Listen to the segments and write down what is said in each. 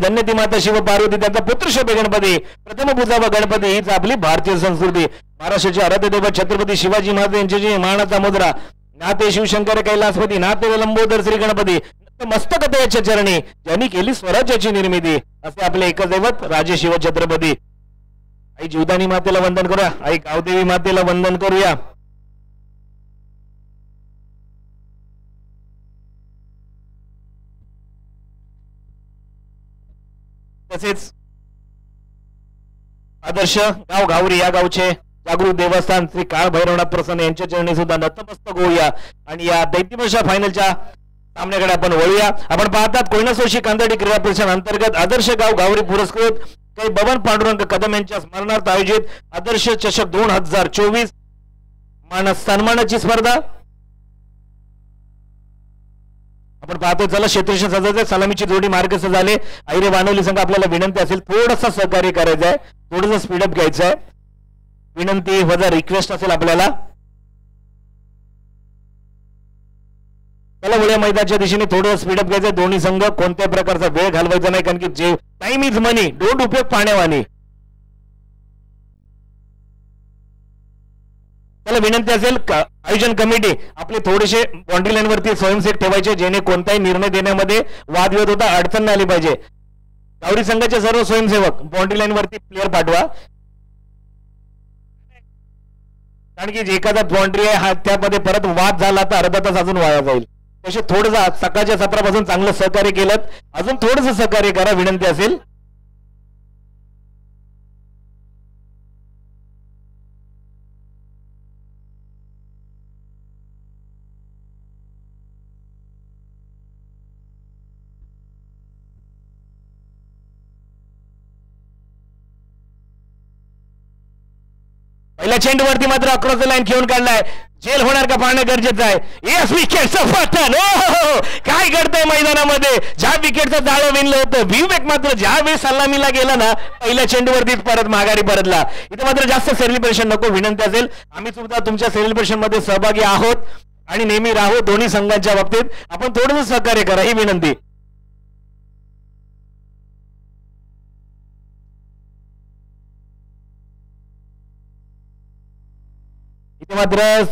धन्य ती माता शिव पार्वती त्यांचा पुत्र शोभे गणपती प्रथम पूजावा गणपती हीच आपली भारतीय संस्कृती. महाराष्ट्राचे आराध्य दैवत छत्रपती शिवाजी महाराज यांचे जे मानाचा मुद्रा नाते शिवशंकर कैलासपती नाते लंबोदर श्री गणपती मस्तक त्याच्या चरणी ज्यांनी केली स्वराज्याची निर्मिती असे आपले एकच दैवत राजे शिव छत्रपती. आई जीवदानी मातेला वंदन करूया. आई गावदेवी मातेला वंदन करूया. तसेच आदर्श गाव घावरी या गावचे जागृत देवस्थान श्री काळ भैरवनाथ प्रसन्न यांच्या चरणी सुद्धा नतमस्तक होऊया आणि या दैत्यवर्षा फायनलच्या सामन्याकडे आपण वळूया. आपण पाहतात कोयना सोशी कांदडी क्रीडा परिषद अंतर्गत आदर्श गाव घावरी पुरस्कृत काही बबन पांडुरंग कदम यांच्या स्मरणार्थ आयोजित आदर्श चषक 2024 मानस सन्मानाची स्पर्धा आपण पाहतो. चला क्षेत्ररक्षण सजायचे सलामीची जोडी मार्गस्थ झाले. आयरे वानवली संघ आपल्याला विनंती असेल थोडंसं सहकार्य करायचं आहे, थोडंसं स्पीडअप घ्यायचं आहे. विनंती वजा रिक्वेस्ट असेल आपल्याला. चला वळ्या मैदानाच्या दिशेने थोडं स्पीडअप घ्यायचं. दोन्ही संघ कोणत्या प्रकारचा वेळ घालवायचा नाही कारण की जे टाइम इज मनी डोंट उपयोग पाण्यावानी. त्याला विनंती असेल आयोजन कमिटी आपले थोडेसे बाउंड्री लाईन वरती स्वयंसेवक ठेवायचे जेणे कोणताही निर्णय देण्यामध्ये वादविवाद होता अडचण नाही आली पाहिजे. गावरी संघाचे सर्व स्वयंसेवक बाउंड्री लाईन वरती प्लेअर पाठवा कारण की एखादा बाउंड्री आहे हा त्यामध्ये परत वाद झाला तर अर्धा तास अजून वाया जाईल. तसे थोडंसं सकाळच्या सत्रापासून चांगलं सहकार्य केलं अजून थोडंसं सहकार्य करा विनंती असेल. पहिल्या चेंडूवरती मात्र अक्रॉस लाईन खेळून काढलाय. जेल होणार का पाहणं गरजेचं आहे. येस विकेटचं पतन. ओ काय घडतंय मैदानामध्ये. ज्या विकेटचं जाळं विणलं होतं विवेक मात्र ज्यावेळी सलामीला गेला ना पहिल्या चेंडूवरती परत माघारी परतला. इथे मात्र जास्त सेलिब्रेशन नको विनंती असेल. आम्ही सुद्धा तुमच्या सेलिब्रेशन मध्ये सहभागी आहोत आणि नेहमी राहू दोन्ही संघांच्या बाबतीत. आपण थोडंसं सहकार्य करा ही विनंती. इथे मात्र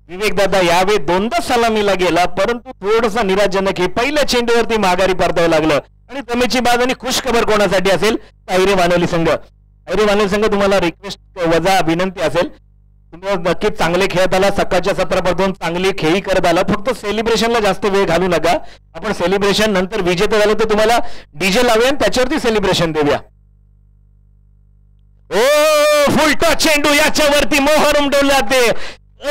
विवेक दादा यावेळी दोनदा सलामीला गेला परंतु थोडसा निराशजनक हे पहिल्या चेंडूवरती माघारी परतावं लागलं. आणि जमेची बाज आणि खुश खबर कोणासाठी असेल आयरे वानवली संघ. आयरे वानवली संघ तुम्हाला रिक्वेस्ट वजा विनंती असेल तुम्ही नक्कीच चांगले खेळत आला. सकाळच्या सत्रापासून चांगली खेळी करत आला. फक्त सेलिब्रेशनला जास्त वेळ घालू नका. आपण सेलिब्रेशन नंतर विजेते झालं तर तुम्हाला डीजे लावूया त्याच्यावरती सेलिब्रेशन देऊया. ओ फुलटा चेंडू याच्यावरती मोहर उमटवले जाते.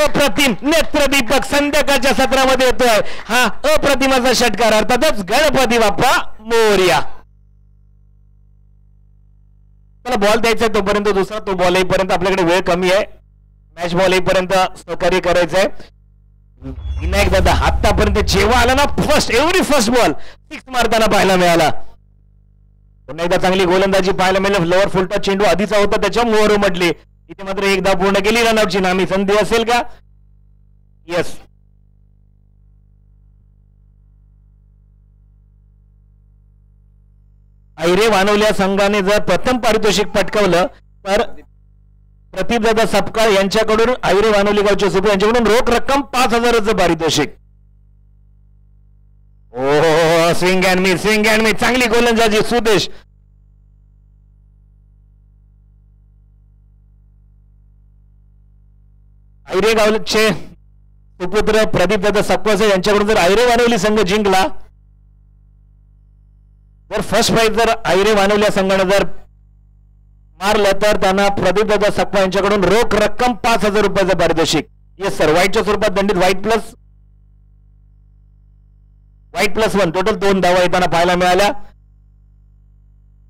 अप्रतिम नेत्रदीपक संध्याकाळच्या सत्रामध्ये येतोय हा अप्रतिमाचा षटकार अर्थातच गणपती बाप्पा मोरया. त्याला बॉल द्यायचा आहे तोपर्यंत दुसरा तो बॉल येईपर्यंत आपल्याकडे वेळ कमी आहे. मॅच बॉल येईपर्यंत सहकार्य करायचंय. विनायक दादा आतापर्यंत जेव्हा आला ना फर्स्ट बॉल 6 मारताना पाहायला मिळाला. पुन्हा एकदा चांगली गोलंदाजी पाहायला मिळाली. लोअर फुलटा चेंडू आधीचा होता त्याच्या मोहर उमटली. इथे मात्र एकदा पूर्ण केली रनआउटची नामी संधी असेल का. येस आयरे वानवल्या संघाने जर प्रथम पारितोषिक पटकावलं तर प्रतिभदादा सपकाळ यांच्याकडून आयरे वानवली गावचे सुपे यांच्याकडून रोख रक्कम 5,000चं पारितोषिक. ओ स्विंग अँड मी चांगली गोलंदाजी सुदेश. आयरे गावचे सुपुत्र प्रदीपदादा सपकाळ यांच्याकडून जर आयरे वानवली संघ जिंकला तर फर्स्ट प्राइज जर आयरे वानवल्या संघाने जर मारलं तर त्यांना प्रदीपदादा सपकाळ यांच्याकडून रोख रक्कम 5,000 रुपयाचं पारितोषिक. येस सर व्हाईटच्या स्वरूपात दंडित व्हाईट प्लस 1 टोटल 2 धावा येताना पाहायला मिळाल्या.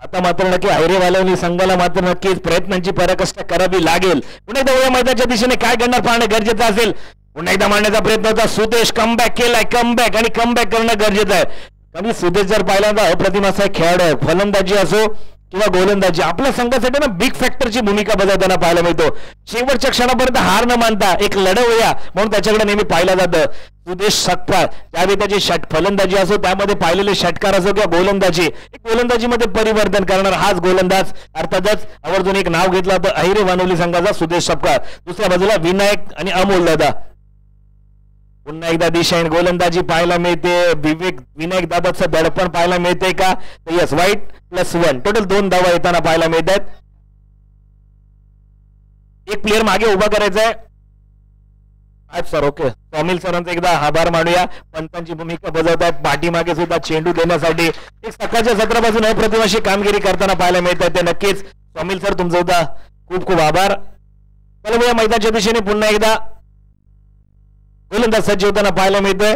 आता मात्र नक्की आयरे वानवली संघाला मात्र नक्कीच प्रयत्नांची पराकाष्ठा करावी लागेल. पुन्हा एकदा वळ्या मैदानाच्या दिशेने काय करणार पाहणं गरजेचं असेल. पुन्हा एकदा मारण्याचा प्रयत्न होता. सुदेश कमबॅक केलाय आणि कमबॅक करणं गरजेचं आहे. कमी सुदेश जर पाहिला अप्रतिम असा खेळाडू आहे. फलंदाजी असो किंवा गोलंदाजी आपल्या संघासाठी ना बिग फॅक्टरची भूमिका बजावताना पाहायला मिळतो. शेवटच्या क्षणापर्यंत हार न मानता एक लढवूया म्हणून त्याच्याकडे नेहमी पाहिलं जातं. सुदेश सकपाळ ज्यावेळी त्याची फलंदाजी असो त्यामध्ये पाहिलेले षटकार असो किंवा गोलंदाजी गोलंदाजीमध्ये परिवर्तन करणार हाच गोलंदाज अर्थातच आवर्जून एक नाव घेतलं होतं अहिरे वानवली संघाचा सुदेश सकपाळ. दुसऱ्या बाजूला विनायक आणि अमोल दादा. पुन्हा एकदा दिशाहीन गोलंदाजी पाहायला मिळते. विनायक दादाचं दडपण पाहायला मिळते का? यस, वाईट +1 टोटल 2 धावा येताना पाहायला मिळतात. एक प्लेअर मागे उभा करायचा आहे. सर ओके, समील सरांचा एकदा आभार मानूया. पंतांची भूमिका बजावतात पाठीमागे सुद्धा चेंडू देण्यासाठी. एक सकाळच्या सत्रापासून अप्रतिम कामगिरी करताना पाहायला मिळतात ते. नक्कीच समील सर तुमचा सुद्धा खूप खूप आभार. चला या मैदानाच्या दिशेने पुन्हा एकदा गोलंदाज सज्ज होताना पाहायला मिळतोय.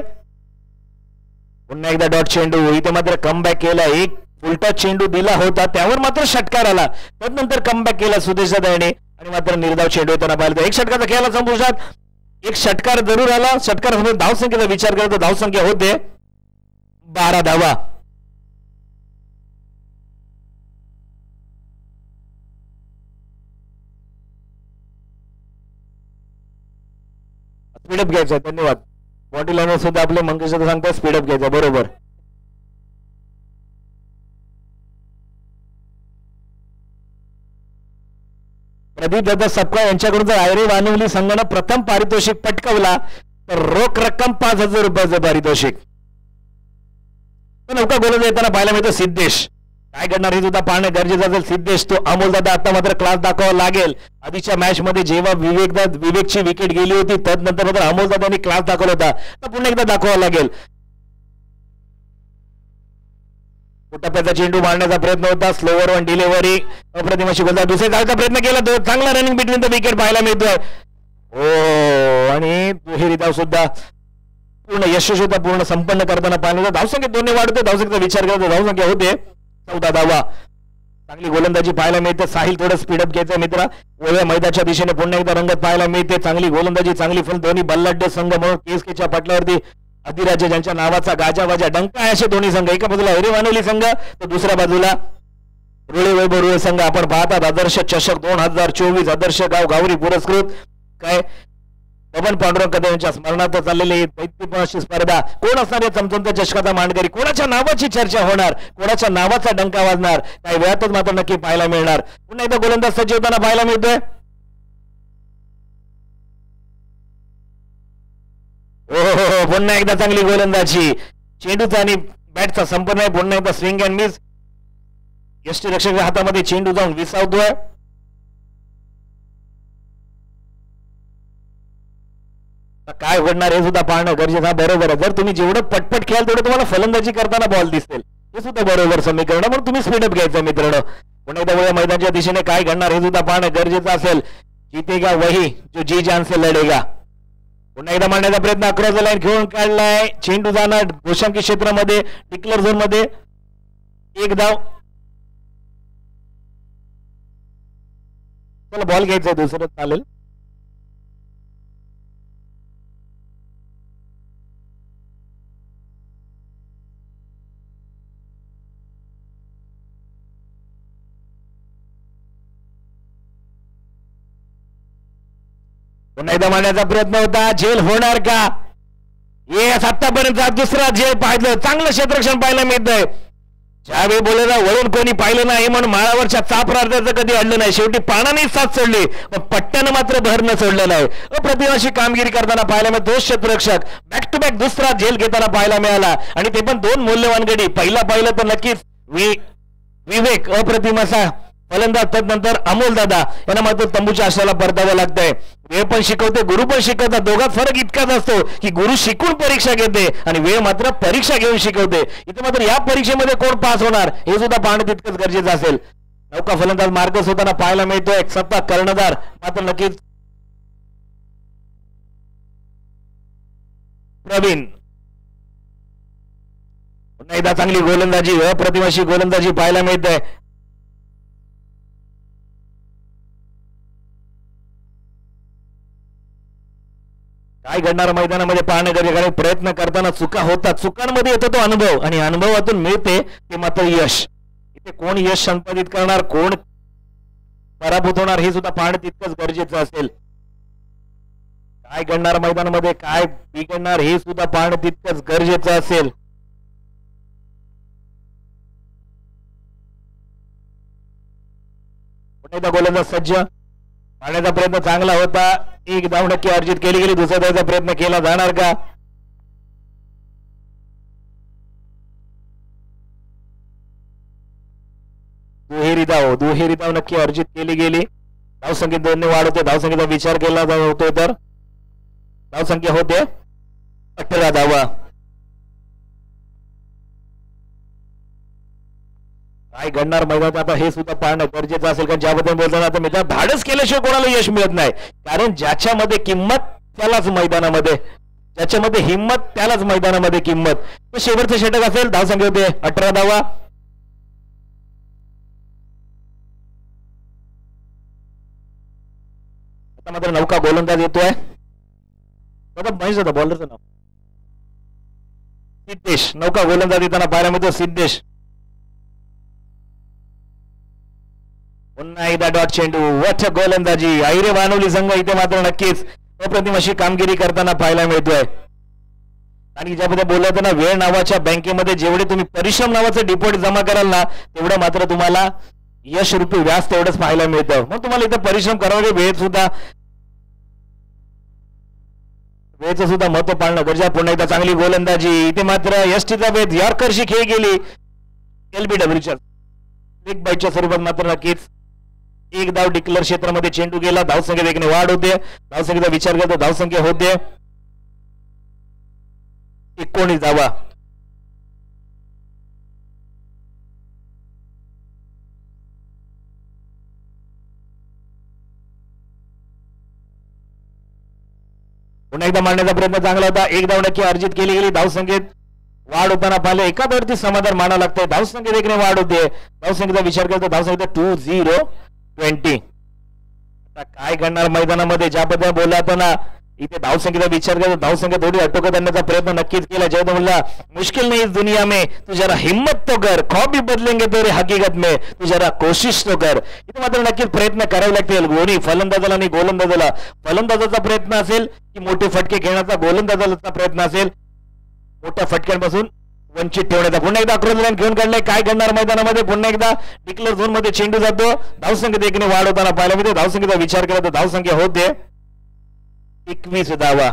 पुन्हा एकदा डॉट चेंडू. इथे मात्र कमबॅक केला. एक उलटा चेंडू दिला होता त्यावर मात्र षटकार आला. त्यानंतर कमबॅक केला सुदेश दादाने आणि मात्र निर्धाव चेंडू येताना पाहिलं. एक षटकाचा खेळाला संपुष्टात. एक षटकार जरूर आला. षटकारासमोर धावसंख्येचा विचार केला तर धावसंख्या होते 12 धावा. स्पीडअप घ्यायचा. धन्यवाद. बॉडी लाईनवर सुद्धा आपले मंगेश सांगतात स्पीडअप घ्यायचा. बरोबर. प्रदीप दादा सकपाळ यांच्याकडून जर अहिरे वानवली संघानं प्रथम पारितोषिक पटकावला तर रोख रक्कम 5,000 रुपयाचं पारितोषिक. नौका गोलंदाज येताना पाहायला मिळतो सिद्धेश. काय करणार हे सुद्धा पाहणं गरजेचं असेल. सिद्धेश तो अमोल दादा आता मात्र क्लास दाखवावा लागेल. आधीच्या मॅच मध्ये जेव्हा विवेकची विकेट गेली होती त्यानंतर मात्र अमोल दादांनी क्लास दाखवला होता. तर पुन्हा एकदा दाखवावा लागेल. टप्प्याचा चेंडू मारण्याचा प्रयत्न होता. स्लोवर वन डिलिव्हरी अप्रतिम अशी गोलंदाज दुसऱ्या जायचा प्रयत्न केला. चांगला रनिंग बिटवीन द विकेट पाहायला मिळतोय. हो आणि दुहेरी धाव सुद्धा पूर्ण यशस्वी पूर्ण संपन्न करताना पाहिलं. धावसंख्या 2 वाढते. धावसंख्येचा विचार करतो धावसंख्या होते 14 धावा. चांगली गोलंदाजी पाहायला मिळते. साहिल थोडं स्पीडअप घ्यायचं मित्रा. ओव्या मैदानाच्या दिशेने पुन्हा एकदा रंगत पाहायला मिळते. चांगली गोलंदाजी चांगली फल दोन्ही बल्लाढ्य संघ म्हणून केसकेच्या पटलावरती अधिराजे ज्यांच्या नावाचा गाजावाजा डंका आहे असे दोन्ही संघ. एका बाजूला अहिरे वानवली संघ तर दुसऱ्या बाजूला रुळे वैभव रुळे संघ. आपण पाहतात आदर्श चषक 2024 आदर्श गाव गावरी पुरस्कृत काय बबन पांडुरंग कदम यांच्या स्मरणार्थ चाललेली दैत्यपूर्ण स्पर्धा. कोण असणार या चमचमत्या चषकाचा मानकरी? कोणाच्या नावाची चर्चा होणार? कोणाच्या नावाचा डंका वाजणार? काही वेळातच मात्र नक्की पाहायला मिळणार. पुन्हा एकदा गोलंदाज सज्ज होताना पाहायला मिळतोय. हो पुन्हा एकदा चांगली गोलंदाजी. चेंडूचा आणि बॅटचा संपर्क आहे. पुन्हा एकदा स्विंग अँड मिस. यष्टी रक्षक हातामध्ये चेंडू जाऊन विसावतोय. काय घडणार हे सुद्धा पाहणं गरजेचं. बरोबर आहे. जर तुम्ही जेवढं पटपट खेळाल तेवढं तुम्हाला फलंदाजी करताना बॉल दिसेल. हे सुद्धा बरोबर समीकरण. म्हणून तुम्ही स्पीडअप घ्यायचं मित्रांनो. पुन्हा एकदा वळ्या मैदानाच्या दिशेने काय घडणार हे सुद्धा पाहणं गरजेचं असेल. जीतेगा वही जो जी जान से लढेगा. पुन्हा एकदा मारण्याचा प्रयत्न अक्रॉस लाईन घेऊन काढलाय. चेंडू जाणार गोशांकी क्षेत्रामध्ये डिक्लेअर झोन मध्ये. एक धाव. चला बॉल घ्यायचा दुसरं चालेल. पुन्हा एकदा मारण्याचा प्रयत्न होता. झेल होणार का? येस आतापर्यंत दुसरा झेल पाहिलं. चांगलं क्षेत्ररक्षण पाहायला मिळतंय. ज्यावेळी बोलायला वळून कोणी पाहिलं नाही म्हणून माळावरच्या चापरार्धाचं कधी अडलं नाही. शेवटी पानाने साथ सोडली पण पट्ट्यानं मात्र भर न सोडलं नाही. अप्रतिम अशी कामगिरी करताना पाहायला मिळतो. दोष क्षेत्ररक्षक बॅक टू बॅक दुसरा झेल घेताना पाहायला मिळाला आणि ते पण 2 मौल्यवान गडी. पहिला पाहिलं तर नक्कीच विवेक अप्रतिम असा फलंदाज. त्यानंतर अमोल दादा यांना मात्र तंबूच्या आश्रयाला परतावं लागतंय. वेळ पण शिकवते गुरु पण शिकवतात. दोघात फरक इतकाच असतो की गुरु शिकून परीक्षा घेते आणि वेळ मात्र परीक्षा घेऊन शिकवते. इथे मात्र या परीक्षेमध्ये कोण पास होणार हे सुद्धा पाहणं तितकंच गरजेचं असेल. नौका फलंदाज मार्गस होताना पाहायला मिळतोय. सत्ता कर्णधार मात्र नक्कीच प्रवीण. पुन्हा एकदा चांगली गोलंदाजी अप्रतिम अशी गोलंदाजी पाहायला मिळते. काय घडणार मैदानामध्ये पाहणं गरजेचं. प्रयत्न करताना चुका होतात. चुकांमध्ये येतो तो अनुभव आणि अनुभवातून मिळते ते मात्र यश. इथे कोण यश संपादित करणार कोण पराभूत होणार हे सुद्धा पाहणं तितकंच गरजेचं असेल. काय घडणार मैदानामध्ये, काय बिघडणार हे सुद्धा पाहणं तितकंच गरजेचं असेल. पुन्हा गोलंदाज सज्ज, पाण्याचा प्रयत्न चांगला होता, 1 धाव नक्की अर्जित केली गेली. दुसऱ्या धावाचा प्रयत्न केला जाणार का? दुहेरी धाव नक्की अर्जित केली गेली. धावसंख्येत 2 ने वाढ होते. धावसंख्येचा विचार केला होतो तर धावसंख्या होते 18 धावा. काय घडणार मैदानात आता हे सुद्धा पाहणं गरजेचं असेल. कारण ज्याबद्दल बोलताना आता मित्र, धाडस केल्याशिवाय कोणाला यश मिळत नाही. कारण ज्याच्यामध्ये किंमत त्यालाच मैदानामध्ये, ज्याच्यामध्ये हिंमत त्यालाच मैदानामध्ये किंमत. तो शेवटचं षटक असेल. धावसंख्या होते 18 धावा. आता मात्र नौका गोलंदाज येतोय. महेश होता बॉलरचं नाव सिद्धेश. नौका गोलंदाज येताना पाहायला मिळतो सिद्धेश. पुन्हा एकदा डॉट चेंडू, वठ गोलंदाजी. अहिरे वानवली संघ इथे मात्र नक्कीच अप्रतिम अशी कामगिरी करताना पाहायला मिळतोय. आणि ज्याबद्दल बोलत ना, वेळ नावाच्या बँकेमध्ये जेवढे तुम्ही परिश्रम नावाचं डिपॉझिट जमा कराल ना, तेवढं मात्र तुम्हाला यश रूपी व्याज तेवढंच पाहायला मिळतं. मग तुम्हाला इथं परिश्रम करावे, वेळेचं सुद्धा महत्व पाळणं गरजेचं. पुन्हा एकदा चांगली गोलंदाजी. इथे मात्र एसटीचा वेध यॉर्करशी खेळ गेली. LBWच्या बिग बाईटच्या स्वरूपात मात्र नक्कीच 1 धाव डिक्लेअर क्षेत्रामध्ये चेंडू गेला. धावसंख्येत 1 ने वाढ होते. धावसंख्येचा विचार करतो धावसंख्या होते 19 धावा. पुन्हा एकदा मारण्याचा प्रयत्न चांगला होता. 1 धाव नक्की अर्जित केली गेली. धावसंख्येत वाढ होताना पाहिलं. एकावरती समाधान मानावं लागतंय. धावसंख्येत 1 ने वाढ होते. धावसंख्येचा विचार करतो धावसंख्येत 2020. आता काय घडणार मैदानामध्ये, ज्याबद्दल बोलला ना, इथे धावसंख्येचा विचार करतो धावसंख्या थोडी अटोक्यात आणण्याचा प्रयत्न नक्कीच केला. जय बोलला मुश्किल नहीं इस दुनिया में, तू जरा हिम्मत तो कर, ख्वाब भी बदलेंगे तेरे हकीकत में, तू जरा कोशिश तो कर. इथे मात्र नक्कीच प्रयत्न करावे लागतील. दोन्ही फलंदाजाला आणि गोलंदाजाला. फलंदाजाचा प्रयत्न असेल की मोठे फटके खेळण्याचा, गोलंदाजाचा प्रयत्न असेल मोठ्या फटक्यांपासून वंचित ठेवण्याचा. पुन्हा एकदा आक्रमण घेऊन काढलंय. काय घडणार मैदानामध्ये, पुन्हा एकदा डिक्लेअर झोन मध्ये चेंडू जातो. धावसंख्येत 1 ने वाढ होताना पाहायला मिळते. धावसंख्येचा विचार केला तर धावसंख्या होते 21 धावा.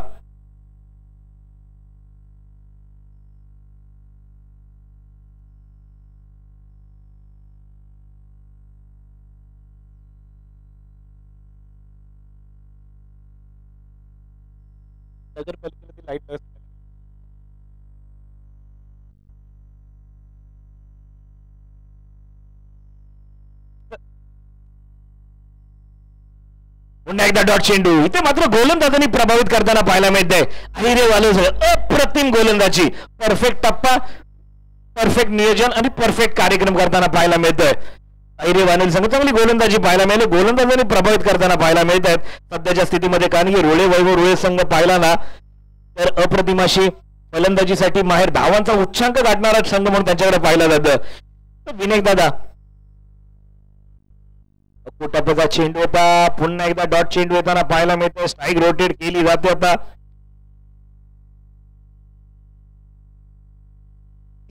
नगरपालिकेतील लाईट पुन्हा एकदा डॉट चेंडू. इथे मात्र गोलंदाजांनी प्रभावित करताना पाहायला मिळतंय. अहिरे वाले अप्रतिम गोलंदाजी, परफेक्ट टप्पा, परफेक्ट नियोजन आणि परफेक्ट कार्यक्रम करताना पाहायला मिळतोय. अहिरे वानवली संघ चांगली गोलंदाजी पाहायला मिळेल. गोलंदाजांनी प्रभावित करताना पाहायला मिळत आहेत सध्याच्या स्थितीमध्ये. कारण की वैभव रुळे संघ पाहिला ना तर अप्रतिम अशी फलंदाजीसाठी माहेर धावांचा उच्चांक गाठणारा संघ म्हणून त्यांच्याकडे पाहिला जातं. तर विनायक दादा कुटापचा चेंडू होता. पुन्हा एकदा डॉट चेंडू येताना पाहायला मिळते. स्ट्राईक रोटेट केली जाते. आता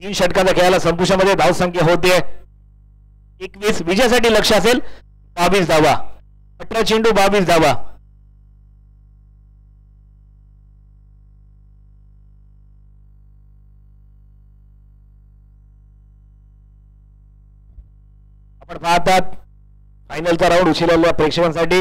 3 षटकाचा खेळाला संपुष्टामध्ये. धावसंख्या होते 21. विजयासाठी लक्ष असेल 22 धावा. 18 चेंडू 22 धावा. आपण पाहतात फायनलचा राऊंड उशिरलेल्या प्रेक्षकांसाठी.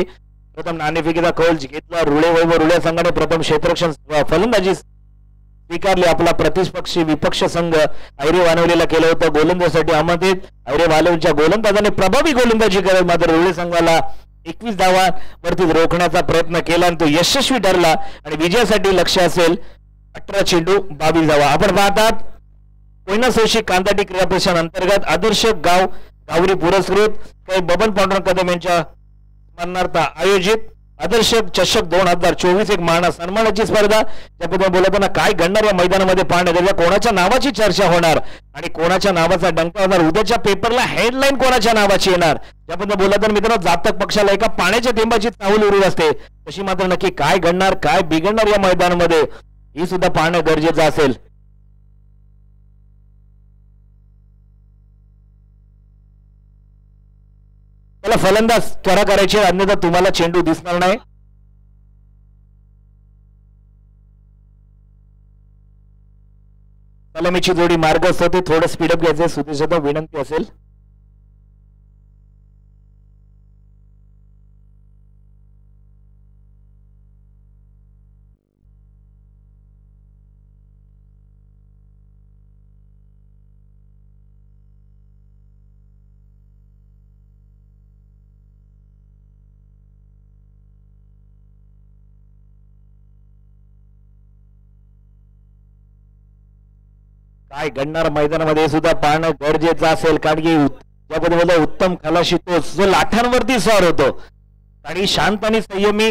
प्रथम नाणेफेकीचा कौल घेतला वैभव रुळे संघाने. प्रथम क्षेत्ररक्षण फलंदाजी स्वीकारली. आपला प्रतिपक्षी विपक्ष संघ अहिरे वानवलेला केलं होतं. गोलंदाजीसाठी आमंत्रित अहिरे वानवलीच्या गोलंदाजाने प्रभावी गोलंदाजी करत मात्र रुळे संघाला 21 धावा वरती रोखण्याचा प्रयत्न केला आणि तो यशस्वी ठरला. आणि विजयासाठी लक्ष असेल 18 चेंडू 22 धावा. आपण पाहतात कोयना सोशी कांदाटी क्रीडा परिषद अंतर्गत आदर्श गावरी पुरस्कृत काही बबन पांडुरंग कदम यांच्या स्मरणार्थ आयोजित आदर्श चषक 2024 एक मान सन्मानाची स्पर्धा त्याबद्दल बोलताना काय घडणार या मैदानामध्ये पाहण्यात कोणाच्या नावाची चर्चा होणार आणि कोणाच्या नावाचा डंका होणार उद्याच्या पेपरला हेडलाईन कोणाच्या नावाची येणार त्याबद्दल बोलताना मित्रांनो जातक पक्षाला एका पाण्याच्या थेंबाची चाहूल उरू असते तशी मात्र नक्की काय घडणार काय बिघडणार या मैदानामध्ये ही सुद्धा पाहणं गरजेचं असेल. त्याला फलंदाज त्वरा करायची अन्यथा तुम्हाला चेंडू दिसणार नाही. सलामीची जोडी मार्गस्थ होते थोडं स्पीडअप घ्यायचं सुदेशाचा विनंती असेल. काय घडणार मैदानामध्ये सुद्धा पाहणं गरजेचं असेल कारण की त्याबद्दल उत्तम खलाशी तो जो लाटांवरती स्वार होतो आणि शांत आणि संयमी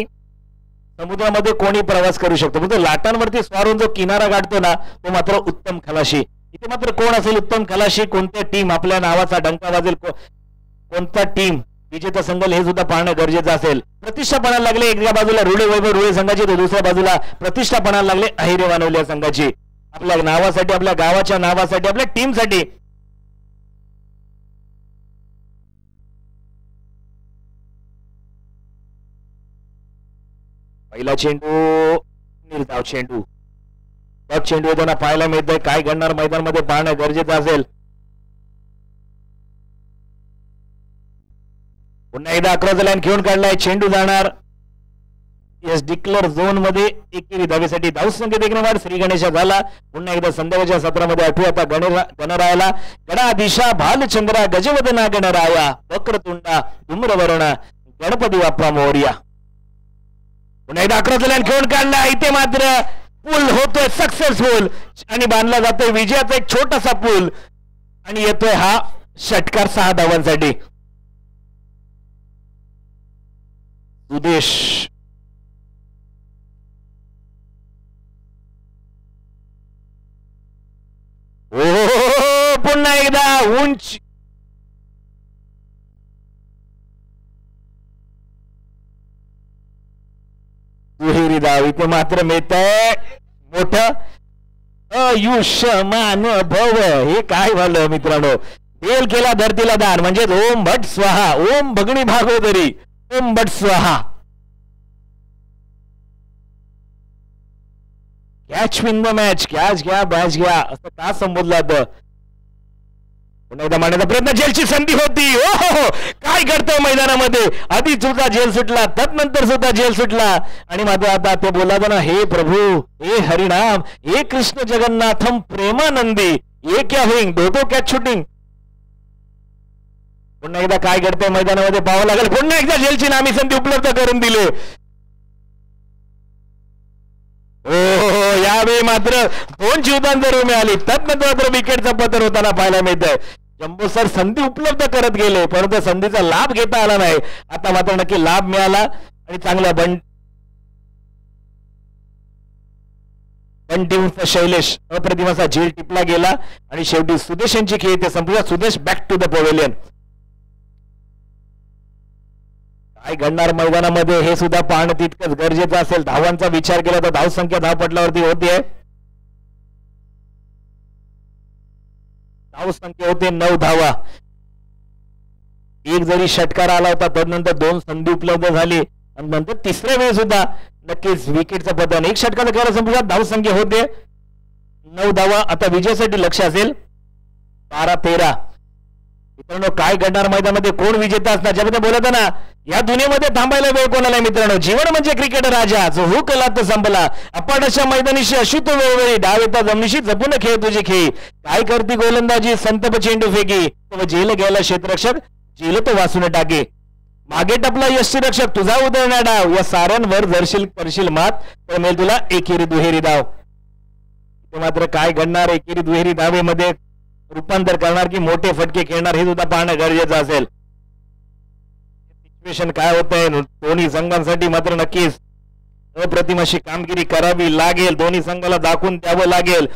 समुद्रामध्ये कोणी प्रवास करू शकतो म्हणजे लाटांवरती स्वार होऊन जो किनारा गाठतो ना तो मात्र उत्तम खलाशी. इथे मात्र कोण असेल उत्तम खलाशी कोणत्या टीम आपल्या नावाचा डंका वाजेल कोणता टीम विजेता संघाला हे सुद्धा पाहणं गरजेचं असेल. प्रतिष्ठा पणाला लागले एका बाजूला रुळे वैभव रुळे संघाची तर दुसऱ्या बाजूला प्रतिष्ठा पणाला लागले अहिरे वानवल्या संघाची आपल्या नावासाठी आपल्या गावाच्या नावासाठी आपल्या टीमसाठी. पहिला चेंडू निर्धाव चेंडू चेंडू येताना पाहायला मिळतंय काय घडणार मैदानामध्ये पाहणं गरजेचं असेल. पुन्हा एकदा अकराचा लाईन खेळून काढलाय चेंडू जाणार यस डिक्लेअर झोन मध्ये एकेरी धावेसाठी धावसंख्येत एक नंबर श्री गणेशा झाला. पुन्हा एकदा संध्याकाळच्या सत्रामध्ये आठवू आता गणरायाला गणा दिशा भालचंद्रा गजवदना गणराया वक्रतुंडा धूम्रवर्ण गणपती बाप्पा मोरया. पुन्हा एकदा अकराचा लाईन खेळून काढला इथे मात्र पूल होतोय सक्सेसफुल आणि बांधला जातोय विजयाचा एक छोटासा पूल आणि येतोय हा षटकार 6 धावांसाठी. सुदेश पुन्हा एकदा उंच दुहेरी धाव इथे मात्र मिळतंय मोठं आयुष्यमान भव. हे काय झालं मित्रांनो बेल केला धरतीला दान म्हणजे ओम भट स्वाहा ओम भगणी भागोदरी ओम भट स्वाहा. Catch win the match catch घ्या बॅच घ्या असं का संबोधलं जातं. पुन्हा एकदा मांडण्याचा प्रयत्न जेलची संधी होती. हो काय घडतंय मैदानामध्ये आधी सुद्धा जेल सुटला तदनंतर सुद्धा जेल सुटला आणि मात्र आता ते बोलला ना हे प्रभू हे हरिनाम हे कृष्ण जगन्नाथम प्रेमानंदी हे क्या होईंग दोटो कॅच शूटिंग. पुन्हा एकदा काय घडतंय मैदानामध्ये पाहावं लागेल. पुन्हा एकदा जेलची नामी संधी उपलब्ध करून दिली. हो यावेळी मात्र 2 जीवदान मिळाली तदनंतर मात्र विकेटचा पतन होताना पाहायला मिळतंय. जम्बो सर संधी उपलब्ध करत गेले परंतु संधीचा लाभ घेता आला नाही. आता मात्र नक्की लाभ मिळाला आणि चांगला बंटीचा शैलेश अप्रतिमाचा झेल टिपला गेला आणि शेवटी सुदेश यांची खेळ ते संपला. Sudesh back to the pavilion. काय घडणार मैदानामध्ये हे सुद्धा पाहणं तितकंच गरजेचं असेल. धावांचा विचार केला तर धावसंख्या धावपटलावरती होते धावसंख्या होते 9 धावा. एक जरी षटकार आला होता तदनंतर 2 संधी उपलब्ध झाली आणि नंतर तिसऱ्या वेळी सुद्धा नक्कीच विकेटचं पतन. एक षटकार करायला संपूर्ण धावसंख्या होते 9 धावा. आता विजयासाठी लक्ष असेल 12-13. मित्रांनो काय घडणार मैदानामध्ये कोण विजेता असणार ज्यामध्ये बोलत ना या दुनियेमध्ये थांबायला वेळ कोणाला मित्रांनो. जीवन म्हणजे क्रिकेट राजा जो हो कला तो संपला अपाट अशा मैदानीशी अशी तो वेळोवेळी डाव येता जमिनीशी जपून खेळ तुझी खेळ काय करती गोलंदाजी संतप चेंडू फेकी तो जेल घ्यायला क्षेत्ररक्षक जेल तो वाचून टाके मागे टपला यष्टीरक्षक तुझा उदळणा डाव या साऱ्यांवर जरशील करशील मात तर मिळेल तुला एकेरी दुहेरी धाव. मात्र काय घडणार एकेरी दुहेरी धावेमध्ये रूपांतर करणार की मोठे फटके खेळणार हे सुद्धा पाहणं गरजेचं असेल. सिच्युएशन काय होत आहे दोन्ही संघांसाठी मात्र नक्कीच अप्रतिम अशी कामगिरी करावी लागेल, दोन्ही संघाला दाखवून द्यावं लागेल.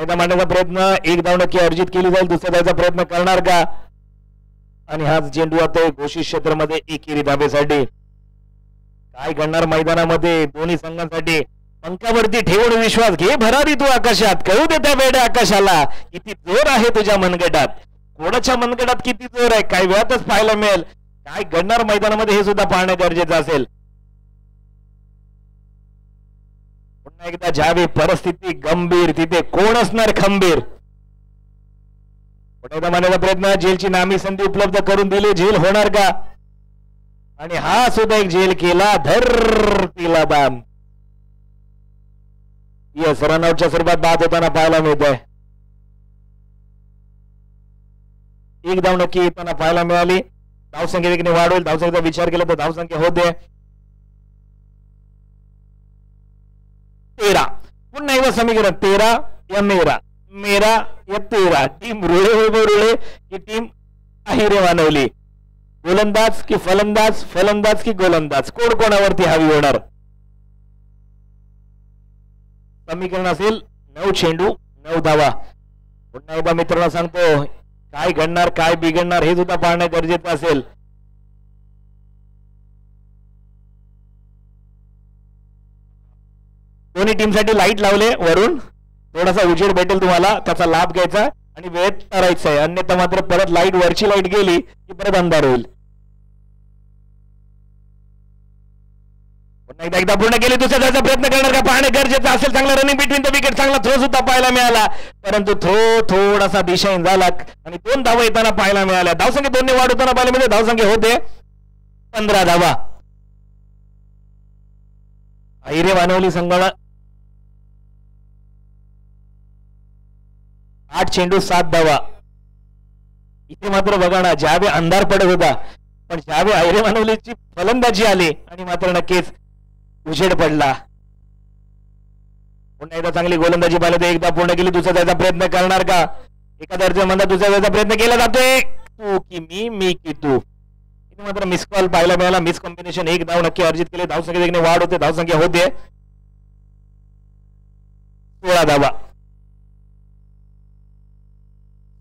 मांडण्याचा प्रयत्न, एक धाव नक्की अर्जित केली जाईल, दुसऱ्या धावाचा प्रयत्न करणार का? आणि हाच चेंडू आता घोषित क्षेत्रामध्ये एकेरी धाबेसाठी. काय घडणार मैदानामध्ये दोन्ही संघांसाठी? पंखावरती ठेवून विश्वास घे भरारी तू आकाशात, कळू दे त्या वेड्या आकाशाला किती जोर आहे तुझ्या मनगटात. कोणाच्या मनगटात किती जोर आहे काही वेळातच पाहायला मिळेल. काय घडणार मैदानामध्ये हे सुद्धा पाहणं गरजेचं असेल. पुन्हा एकदा ज्यावेळी परिस्थिती गंभीर तिथे कोण असणार खंबीर. पुन्हा एकदा मानण्याचा प्रयत्न, झेलची नामी संधी उपलब्ध करून दिली, झेल होणार का? आणि हा सुद्धा एक झेल केला, धरतीला बाम. येस, रनआउटच्या स्वरूपात बाद होताना पाहायला मिळत आहे. एक धाव नक्की येताना पाहायला मिळाली. धावसंख्या देखील वाढ होईल, धावसंख्येचा विचार केला तर धावसंख्या होते 13. पुन्हा एकदा समीकरण 13 या मेरा, मेरा या 13. टीम रुळे की टीम अहिरे मानवली? गोलंदाज की फलंदाज, फलंदाज की गोलंदाज, कोण कोणावरती हावी होणार? समीकरण असेल 9 चेंडू 9 धावा. पुन्हा एकदा मित्रांनो सांगतो, काय घडणार काय बिघडणार हे सुद्धा पाहणं गरजेचं असेल. दोन्ही टीमसाठी लाईट लावले वरून, थोडासा उजेड भेटेल तुम्हाला, त्याचा लाभ घ्यायचा आणि वेळेत करायचा आहे. अन्यथा मात्र परत लाईट, वरची लाईट गेली की परत अंधार होईल. एकदा पूर्ण केली, दुसऱ्या धावाचा प्रयत्न करणार का पाहणे गरजेचं असेल. चांगला रनिंग बिटवीन द विकेट, चांगला थ्रो सुद्धा पाहायला मिळाला, परंतु थ्रो थोडासा दिशाहीन झाला आणि 2 धावा येताना पाहायला मिळाल्या. धावसंख्या 2 ने वाढ होताना पाहायला मिळते, धावसंख्या होते 15 धावा. अहिरे मानवली संघाला 8 चेंडू 7 धावा. इथे मात्र बघा ना, ज्यावेळी अंधार पडत होता पण ज्यावेळी अहिरे मानवलीची फलंदाजी आली आणि मात्र नक्कीच उजेड पडला. पुन्हा एकदा चांगली गोलंदाजी पाहिलं, एकदा पूर्ण केली, दुसऱ्या त्याचा प्रयत्न करणार का? एका दर्जा म्हणता दुसऱ्या त्याचा प्रयत्न केला जातोय, तू की मी की तू. इथे मात्र मिस कॉल पाहायला मिळाला, मिस कॉम्बिनेशन. एक धाव नक्की अर्जित केले, धावसंख्या देखील वाढ होते, धावसंख्या होते 16 धावा.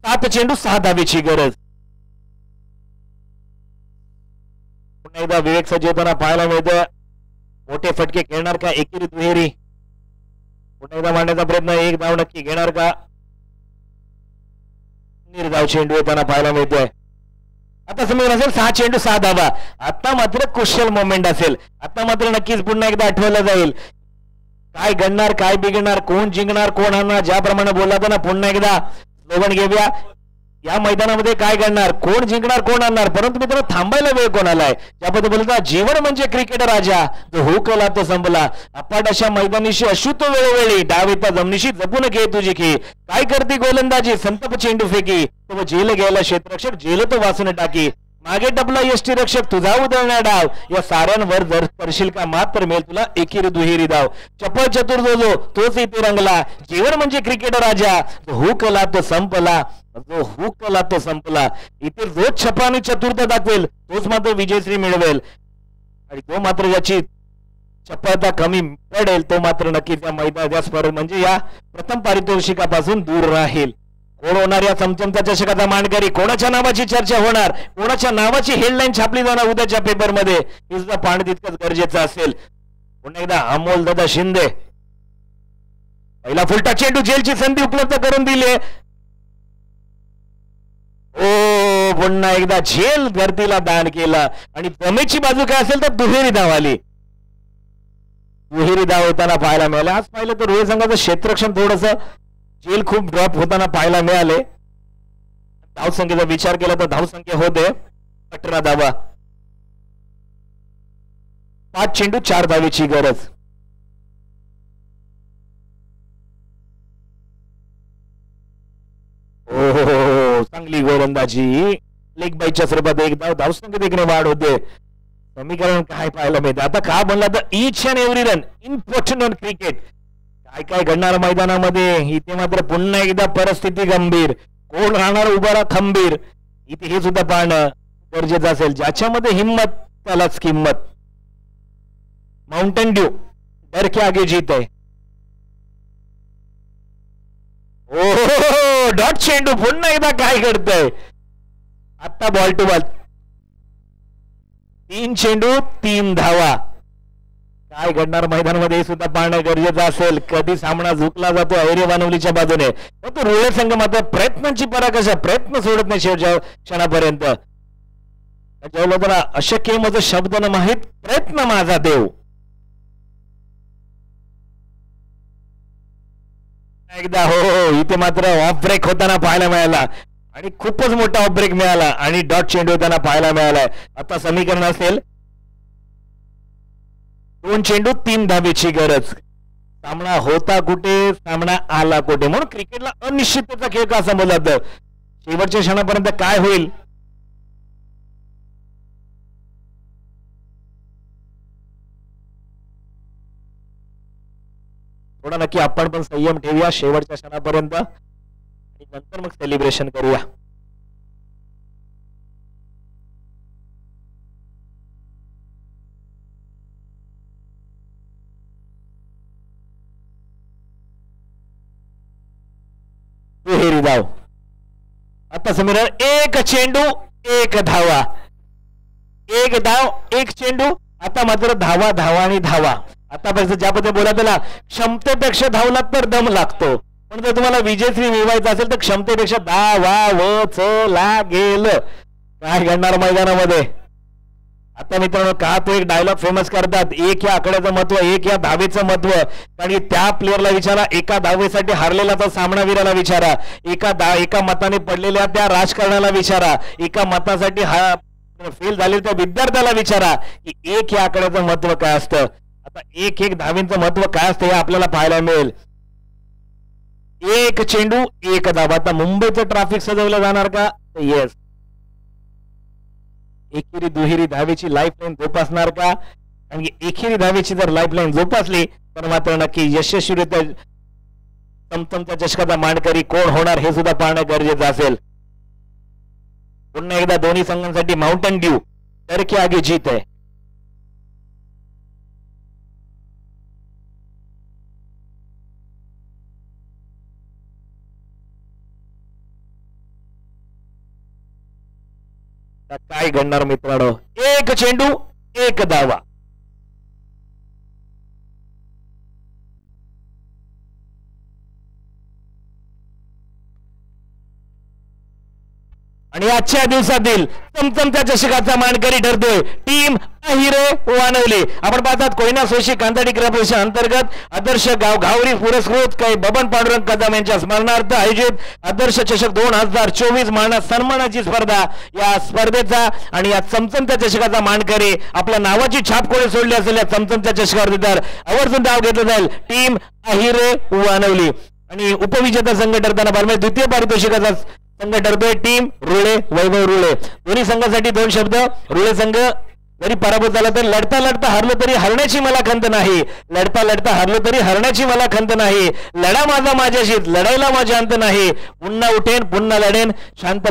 7 चेंडू 6 धावेची गरज. पुन्हा एकदा विवेक सज्ज होताना पाहायला मिळतं, मोठे फटके खेळणार का एकेरी दुहेरी? पुन्हा एकदा मांडण्याचा प्रयत्न, एक धाव नक्की घेणार का? निर्धाव चेंडू येताना पाहायला मिळतोय. आता समीकरण असेल 6 चेंडू 6 धावा. आता मात्र क्रुशियल मोमेंट असेल, आता मात्र नक्कीच पुन्हा एकदा आठवलं जाईल. काय घडणार काय बिघडणार, कोण जिंकणार कोण हारणार, ज्याप्रमाणे बोलला होता ना, पुन्हा एकदा स्लोगन घेऊया. या मैदानामध्ये काय घडणार, कोण जिंकणार कोण आणणार, परंतु मित्रांनो थांबायला वेळ कोणाला आहे? त्याबद्दल बोलता, जीवन म्हणजे क्रिकेट राजा, जो हुकला तो संपला. अपाट अशा मैदानीशी अशुद्ध वेळोवेळी डावेता जमनीशी जपून घे तुझी की. काय करते गोलंदाजी संतप चेंडू फेकी, तो जेल घ्यायला क्षेत्ररक्षक जेल तो वाचून टाकी. मागे टपला यष्टी रक्षक तुझा उधळण्या डाव, या साऱ्यांवर जर करशील का मात्र मिळेल तुला एकेरी दुहेरी धाव. चपळ चतुर जो तोच इथे रंगला, जीवन म्हणजे क्रिकेट राजा, जो हुकला तो संपला, जो हुकला तो संपला. इथे जो छपानी चतुरता दाखवेल तोच मात्र विजयश्री मिळवेल, आणि तो मात्र ज्याची चपळता कमी पडेल तो मात्र नक्कीच या मैदानाच्या स्पर्धेत म्हणजे या प्रथम पारितोषिकापासून दूर राहील. कोण होणार या चमचमचा चषकाचा मानकरी, कोणाच्या नावाची चर्चा होणार, कोणाच्या नावाची हेडलाईन छापली जाणार उद्याच्या पेपरमध्ये, हे सुद्धा पाहणं तितकंच गरजेचं असेल. पुन्हा एकदा अमोल दादा शिंदे, पहिला फुलटा चेंडू, जेलची संधी उपलब्ध करून दिली. ओ पुन्हा एकदा झेल धरतीला दान केला, आणि जमेची बाजू काय असेल तर दुहेरी धाव आली. दुहेरी धाव होताना पाहायला मिळाले. आज पाहिलं तर रोहित संघाचं क्षेत्ररक्षण थोडस जेल खूप ड्रॉप होताना पाहायला मिळाले. धावसंख्येचा विचार केला तर धावसंख्या होते 18 धावा. 5 चेंडू 4 धावेची गरज. ओ चांगली गोलंदाजी, लेग बाईच्या स्वरूपात एक धाव, धावसंख्येत देखील वाढ होते. समीकरण काय पाहायला मिळते आता? का म्हणला तर each and every run important on cricket. काय काय घडणार मैदानामध्ये इथे मात्र पुन्हा एकदा परिस्थिती गंभीर. कोण राहणार उभा खंबीर इथे हे सुद्धा पाहणं गरजेचं असेल. ज्याच्यामध्ये हिम्मत त्यालाच किंमत. माउंटेन ड्यू डर के आगे जीत आहे. ओ डॉट चेंडू पुन्हा एकदा काय घडतंय. आता बॉल टू बॉल 3 चेंडू 3 धावा. काय घडणार मैदानामध्ये हे सुद्धा पाहणं गरजेचं असेल. कधी सामना झुकला जातो अहिरे वानवलीच्या बाजूने. तो रुळे संघ मात्र प्रयत्नांची पराकाष्ठा प्रयत्न सोडत नाही शेवटच्या क्षणापर्यंत. त्याला अशक्य माझं शब्द न माहीत प्रयत्न माझा देव. एकदा हो इथे मात्र ऑफ ब्रेक होताना पाहायला मिळाला आणि खूपच मोठा ऑफ ब्रेक मिळाला आणि डॉट चेंडू होताना पाहायला मिळालाय. आता समीकरण असेल 2 चेंडू 3 धावेची गरज. सामना होता कुठे सामना आला कुठे. म्हणून क्रिकेटला अनिश्चिततेचा खेळ का समजला जातं. शेवटच्या क्षणापर्यंत काय होईल थोडा नक्की आपण पण संयम ठेवूया शेवटच्या क्षणापर्यंत आणि नंतर मग सेलिब्रेशन करूया. दुहेरी धाव. आता समीर 1 चेंडू 1 धावा. 1 धाव 1 चेंडू. आता मात्र धावा धावा आणि धावा. आतापर्यंत ज्या पद्धतीने बोला त्याला क्षमतेपेक्षा धावला तर दम लागतो. पण जर तुम्हाला विजयश्री मिळवायचा असेल तर क्षमतेपेक्षा धावावच लागेल. काय घडणार मैदानामध्ये. आता मित्रांनो का तो एक डायलॉग फेमस करतात. 1 या आकड्याचं महत्व 1 या धावेचं महत्व. कारण त्या प्लेअरला विचारा एका धावेसाठी हारलेला तो सामनावीराला विचारा. एका मताने पडलेल्या त्या राजकारणाला विचारा. एका मतासाठी फेल झालेल्या त्या विद्यार्थ्याला विचारा की 1 या आकड्याचं महत्व काय असतं. आता 1 धावेचं महत्व काय असतं हे आपल्याला पाहायला मिळेल. 1 चेंडू 1 धावा. आता मुंबईचं ट्रॅफिक सजवलं जाणार का. येस. एकेरी दुहेरी धावेची लाईफलाईन जोपासणार का. आणि एकेरी धावेची जर लाईफलाईन जोपासली तर मात्र नक्की यशस्वीरित्या चमचमच्या चषकाचा मानकरी कोण होणार हे सुद्धा पाहणं गरजेचं असेल. पुन्हा एकदा दोन्ही संघांसाठी माउंटेन ड्यू डर के आगे जीत आहे. काय घडणार मित्रांनो. 1 चेंडू 1 धावा. आणि आजच्या दिवसातील चमचमच्या चषकाचा मानकरी ठरतोय टीम अहिरे वानवली. आपण पाहतात कोयना सोशी कांदाडी क्रीडा अंतर्गत आदर्श घावरी पुरस्कृत काही बबन पांडुरंग कदम यांच्या स्मरणार्थ आयोजित आदर्श चषक 2024 मानस सन्मानाची स्पर्धा. या स्पर्धेचा आणि या चमचमच्या चषकाचा मानकरी आपल्या नावाची छाप कोणी सोडली असेल या चमचमच्या चषकावर तर आवर्जून नाव घेतलं जाईल टीम अहिरे वानवली. आणि उपविजेता संघ ठरताना बारमे द्वितीय पारितोषिकाचा संघ ठरतोय टीम रुळे वैभव रुळे. दोन्ही संघासाठी 2 शब्द. रुळे संघ जरी पराभूत झाला तर लढता लढता हारलो तरी हरण्याची मला खंत नाही. लढता लढता हारलो तरी हरण्याची मला खंत नाही. लढा माझा माझ्याशीच लढायला माझ्या अंत नाही. पुन्हा उठेन पुन्हा लढेन शांत